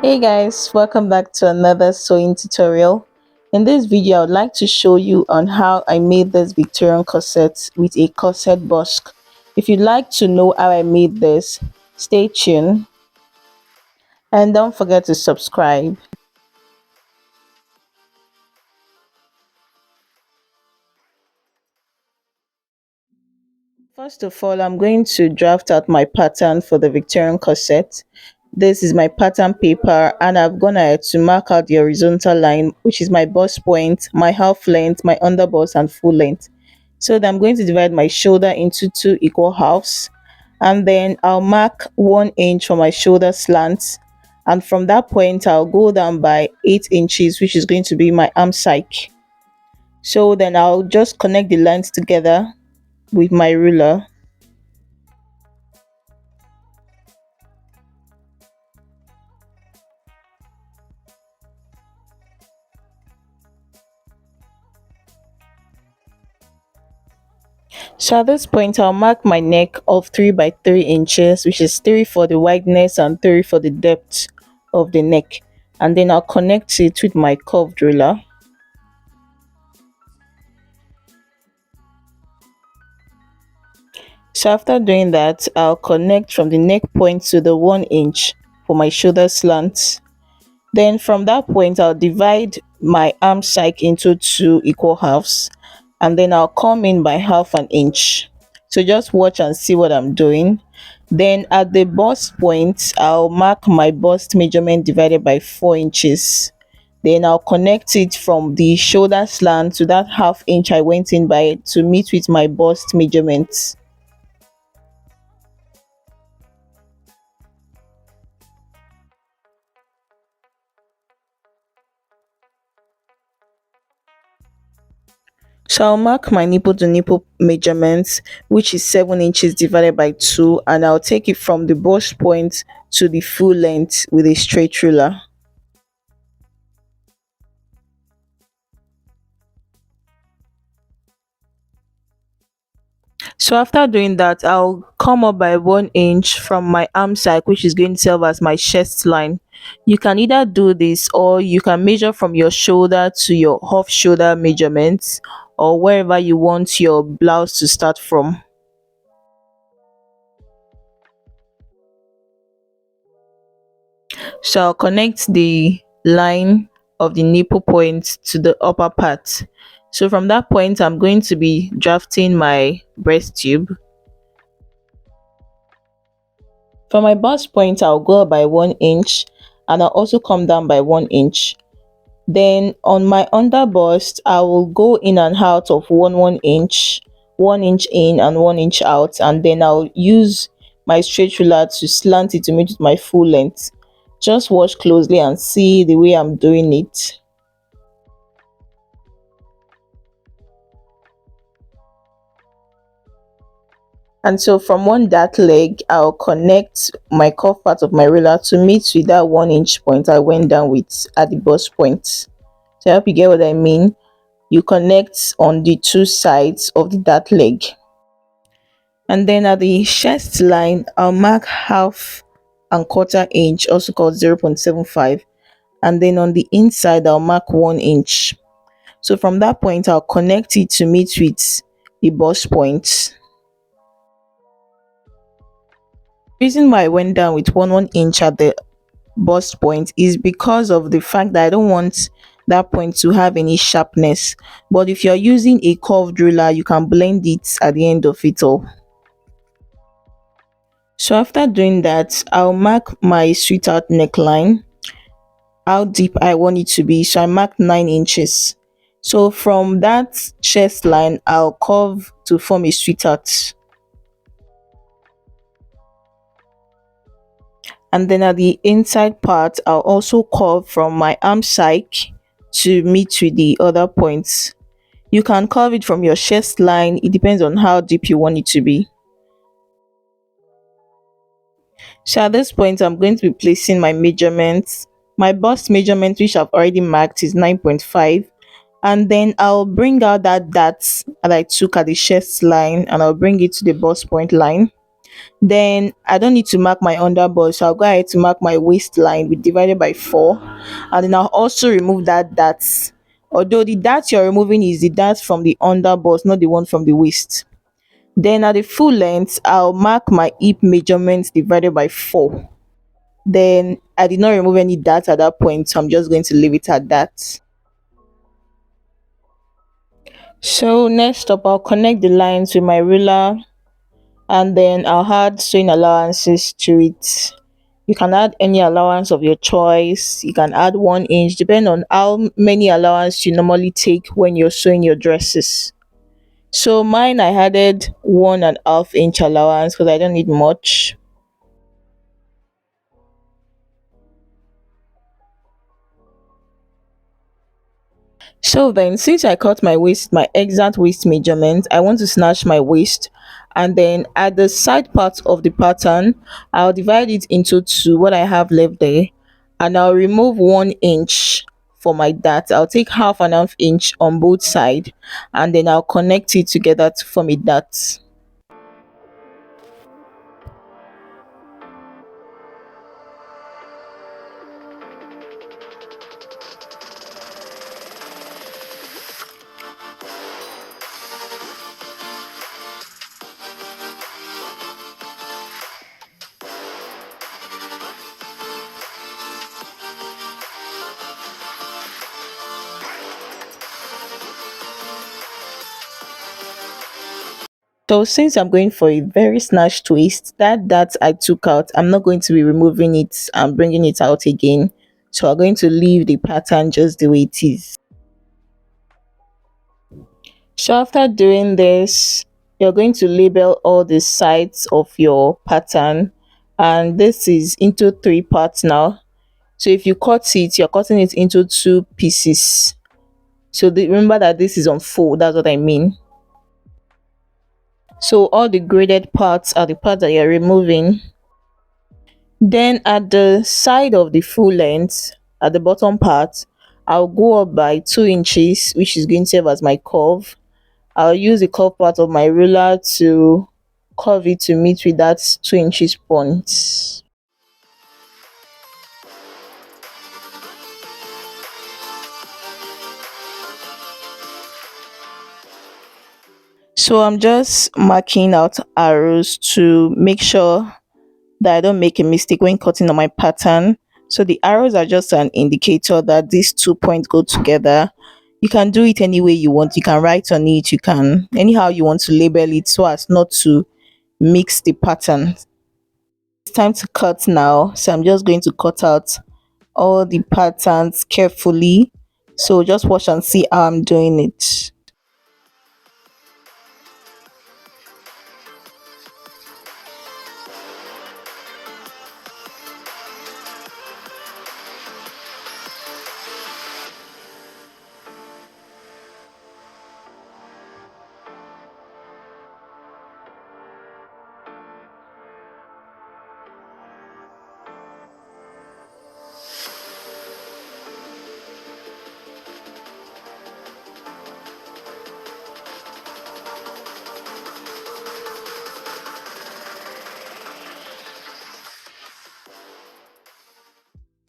Hey guys, welcome back to another sewing tutorial. In this video, I would like to show you on how I made this Victorian corset with a corset busk. If you'd like to know how I made this, stay tuned and don't forget to subscribe. First of all, I'm going to draft out my pattern for the Victorian corset. This is my pattern paper and I've gone ahead to mark out the horizontal line, which is my bust point, my half length, my underbust and full length. So then I'm going to divide my shoulder into two equal halves, and then I'll mark 1 inch for my shoulder slant, and from that point I'll go down by 8 inches, which is going to be my arm sike. So then I'll just connect the lines together with my ruler. So at this point, I'll mark my neck of 3 by 3 inches, which is 3 for the wideness and 3 for the depth of the neck. And then I'll connect it with my curved ruler. So after doing that, I'll connect from the neck point to the 1 inch for my shoulder slant. Then from that point, I'll divide my arm sike into two equal halves, and then I'll come in by half an inch. So just watch and see what I'm doing. Then at the bust point, I'll mark my bust measurement divided by 4 inches. Then I'll connect it from the shoulder slant to that half inch I went in by to meet with my bust measurement. So I'll mark my nipple to nipple measurements, which is 7 inches divided by 2, and I'll take it from the bust point to the full length with a straight ruler. So after doing that, I'll come up by 1 inch from my arm side, which is going to serve as my chest line. You can either do this or you can measure from your shoulder to your off shoulder measurements, or wherever you want your blouse to start from. So I'll connect the line of the nipple point to the upper part. So from that point, I'm going to be drafting my breast tube. For my bust point, I'll go up by 1 inch, and I'll also come down by 1 inch. Then on my under bust, I will go in and out of 1 inch, 1 inch in and 1 inch out, and then I'll use my straight ruler to slant it to meet with my full length. Just watch closely and see the way I'm doing it. And so from one dart leg, I'll connect my curved part of my ruler to meet with that 1 inch point I went down with at the bust point. So I hope you get what I mean. You connect on the two sides of the dart leg. And then at the chest line, I'll mark half and quarter inch, also called 0.75. And then on the inside, I'll mark 1 inch. So from that point, I'll connect it to meet with the bust point. The reason why I went down with 1 inch at the bust point is because of the fact that I don't want that point to have any sharpness. But if you're using a curved ruler, you can blend it at the end of it all. So after doing that, I'll mark my sweetheart neckline, how deep I want it to be. So I marked 9 inches. So from that chest line, I'll curve to form a sweetheart. And then at the inside part, I'll also curve from my arm sike to meet with the other points. You can curve it from your chest line. It depends on how deep you want it to be. So at this point, I'm going to be placing my measurements. My bust measurement, which I've already marked, is 9.5. And then I'll bring out that dart that I took at the chest line, and I'll bring it to the bust point line. Then I don't need to mark my underbust, so I'll go ahead to mark my waistline with divided by 4, and then I'll also remove that dart. Although the dart you're removing is the dart from the underbust, not the one from the waist. Then at the full length, I'll mark my hip measurements divided by 4. Then I did not remove any dart at that point, so I'm just going to leave it at that. So next up, I'll connect the lines with my ruler, and then I'll add sewing allowances to it. You can add any allowance of your choice. You can add 1 inch, depending on how many allowance you normally take when you're sewing your dresses. So mine, I added 1.5 inch allowance because I don't need much. So then, since I cut my waist, my exact waist measurement, I want to snatch my waist, and then at the side part of the pattern, I'll divide it into two, what I have left there, and I'll remove 1 inch for my dart. I'll take half inch on both sides, and then I'll connect it together to form a dart. So since I'm going for a very snatch twist, that I took out, I'm not going to be removing it and bringing it out again. So I'm going to leave the pattern just the way it is. So after doing this, you're going to label all the sides of your pattern, and this is into 3 parts now. So if you cut it, you're cutting it into 2 pieces. So remember that this is on fold, that's what I mean. So all the graded parts are the parts that you're removing. Then at the side of the full length, at the bottom part, I'll go up by 2 inches, which is going to serve as my curve. I'll use the curve part of my ruler to curve it to meet with that 2 inches point. So I'm just marking out arrows to make sure that I don't make a mistake when cutting on my pattern. So the arrows are just an indicator that these 2 points go together. You can do it any way you want. You can write on it. You can anyhow you want to label it so as not to mix the pattern. It's time to cut now. So I'm just going to cut out all the patterns carefully. So just watch and see how I'm doing it.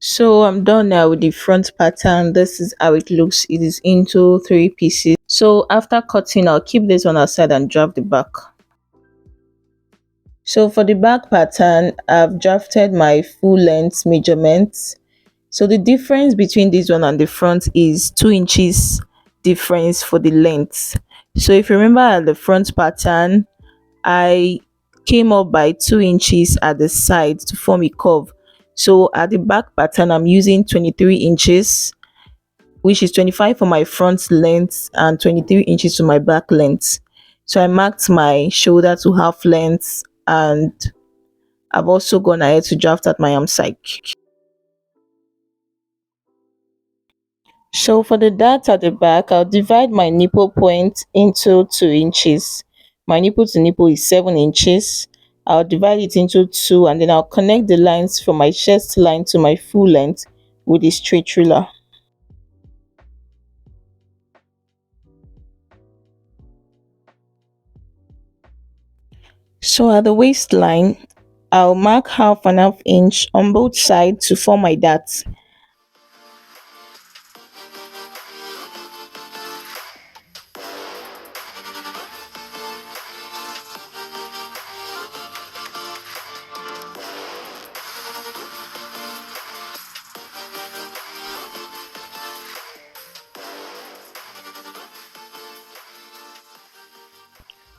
So I'm done now with the front pattern. This is how it looks. It is into 3 pieces. So after cutting, I'll keep this one aside and draft the back. So for the back pattern, I've drafted my full length measurements. So the difference between this one and the front is 2 inches difference for the length. So if you remember at the front pattern, I came up by 2 inches at the side to form a curve. So at the back pattern, I'm using 23 inches, which is 25 for my front length and 23 inches to my back length. So I marked my shoulder to half length, and I've also gone ahead to draft at my arm side. So for the dart at the back, I'll divide my nipple point into 2 inches. My nipple to nipple is 7 inches. I'll divide it into two, and then I'll connect the lines from my chest line to my full length with a straight ruler. So at the waistline, I'll mark half inch on both sides to form my dart.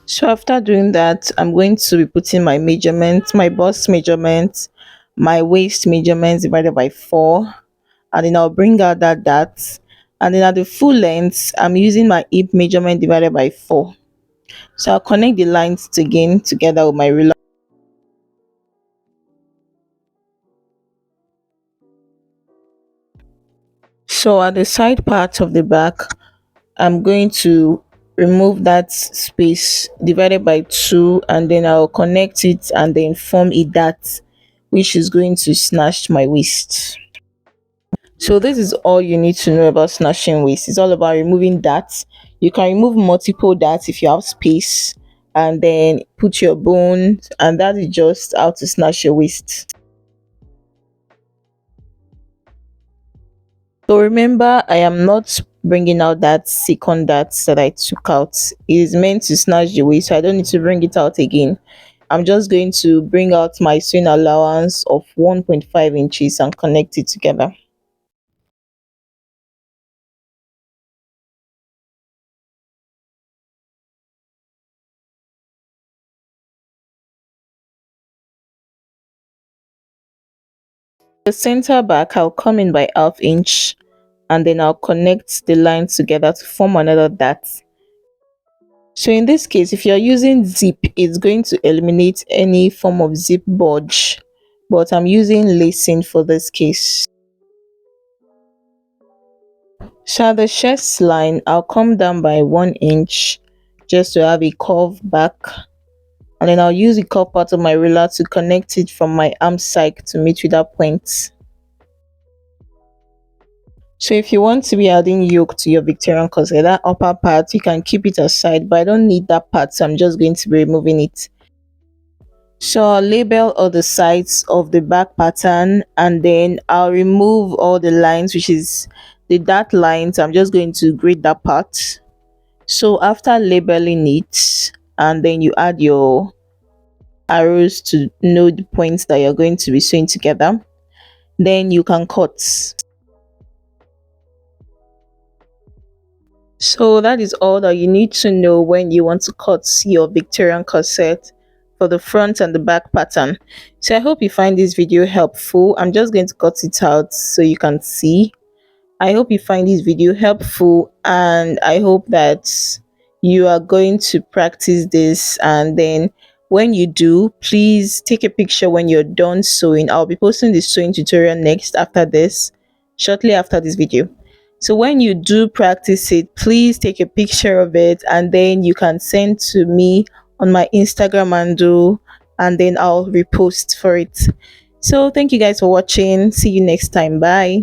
So after doing that, I'm going to be putting my measurements, my bust measurements, my waist measurements divided by 4, and then I'll bring out that dart. And then at the full length, I'm using my hip measurement divided by 4. So I'll connect the lines again together with my ruler. So at the side part of the back, I'm going to remove that space divided by 2, and then I'll connect it and then form a dart which is going to snatch my waist. So this is all you need to know about snatching waist. It's all about removing darts. You can remove multiple darts if you have space, and then put your bones, and that is just how to snatch your waist. So remember, I am not bringing out that second dart that I took out. It is meant to snatch the waist, so I don't need to bring it out again. I'm just going to bring out my sewing allowance of 1.5 inches and connect it together. The center back, I'll come in by half inch, and then I'll connect the lines together to form another dart. So in this case, if you're using zip, it's going to eliminate any form of zip budge, but I'm using lacing for this case. So at the chest line, I'll come down by 1 inch just to have a curve back, and then I'll use the curve part of my ruler to connect it from my arm side to meet with that point. So if you want to be adding yoke to your Victorian corset, that upper part, you can keep it aside, but I don't need that part, so I'm just going to be removing it. So I'll label all the sides of the back pattern, and then I'll remove all the lines, which is the dart lines. I'm just going to grade that part. So after labeling it, and then you add your arrows to know the points that you're going to be sewing together, then you can cut. So that is all that you need to know when you want to cut your Victorian corset for the front and the back pattern. So I hope you find this video helpful. I'm just going to cut it out so you can see. I hope you find this video helpful, and I hope that you are going to practice this, and then when you do, please take a picture when you're done sewing. I'll be posting the sewing tutorial next after this, shortly after this video. So when you do practice it, please take a picture of it, and then you can send to me on my Instagram handle, and then I'll repost for it. So thank you guys for watching. See you next time. Bye.